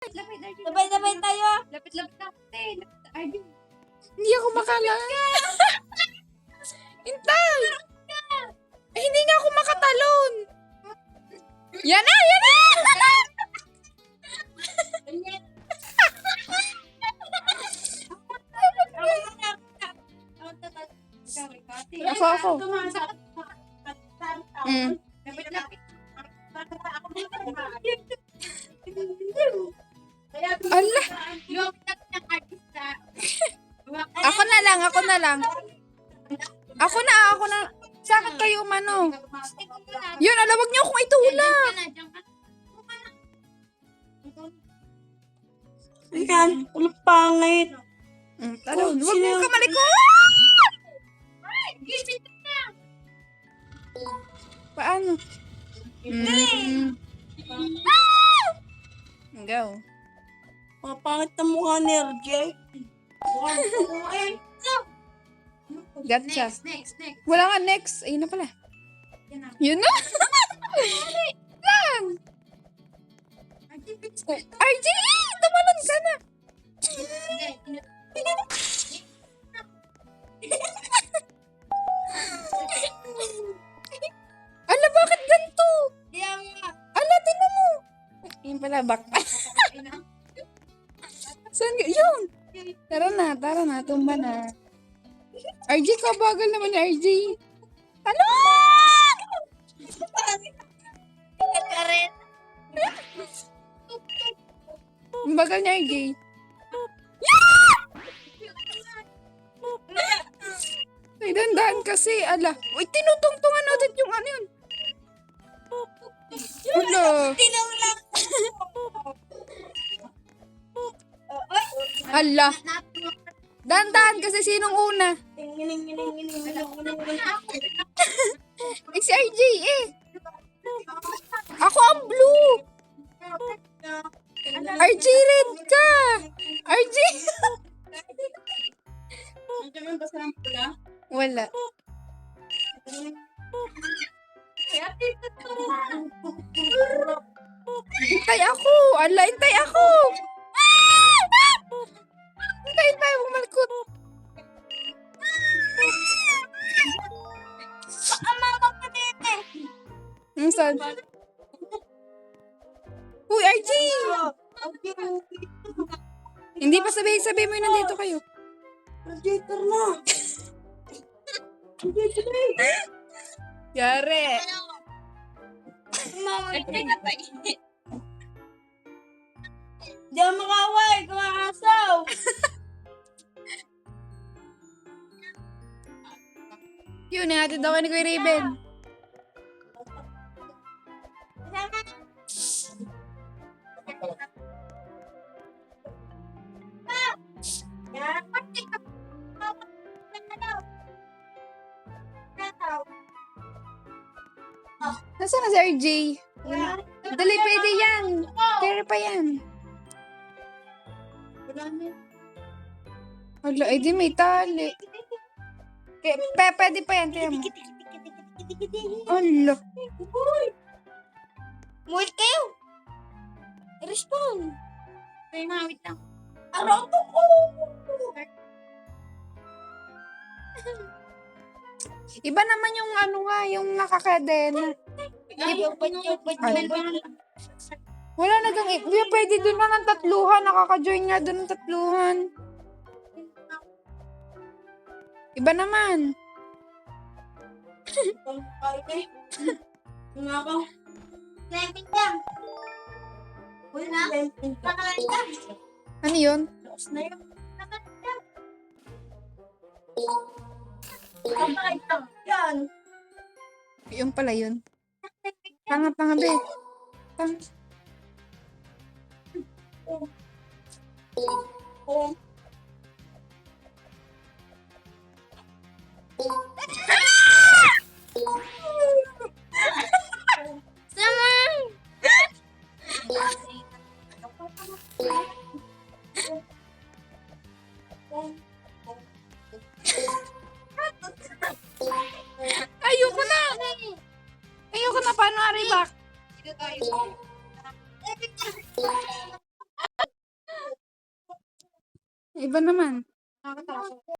Sabay-sabay tayo. Lapit-lapit na. Arjun. Hindi ako makala. Hintay! Eh, hindi nga ako makatalon. Yan na! Yan na! Ako. Lapit-lapit. Ala! Lumapit ng artista. Ako na lang. Ako na. Sakit kayo umano. Yun, wag niyo akong itulak. Ayan, ulit pangit. Talon, wag mo ka malikot. Paano? Go. Mapangit na mukha ni RJ. Gotcha. Next. Wala nga next. Ayun na pala. Yan na. Yun na. Lang. RJ! Tumalon ka na. Ala, bakit ganito? Ala, tinan mo. Yun pala, backpack. Saan ka? Yun. Tara na. Tumba na. RJ, kabagal naman ni RJ. Talon! Ang bagal ni RJ. Ay, dandahan kasi. Ala. Uy, tinutungtungan natin yung ano yun. Ala. Ala. Dandahan kasi sinong una? Eh, si RJ eh. Ako ang blue. RJ, red ka. RJ. Wala. Hintay ako. Ala, hintay ako. Hintay tayo, bumalkot. Saan? Uy, RJ! Hindi pa sabihin mo yun, nandito kayo. Radiator na. Yari. Di ako makaway, kumakasaw. Yun, natin daw ni Kuya Raven. Nasaan na si RJ? Dali, pwede yan. Kaya pa yan. Hala, eh di may tali. Pwede pa yan, tiyan mo. Hala. Mulit kayo. I-respond. Ay, mawit lang. Aroto ko. Iba naman yung ano nga, yung nakakadena. Wala na kang pwede doon na ng tatluhan. Nakaka-join nga doon ng tatluhan. Iba naman. Ano yun? Yung pala yun. Tanga, be. Tanga. Ayoko na. Ayoko na. Paano, Aribak? Dito tayo. Iba naman. Nakakatakot.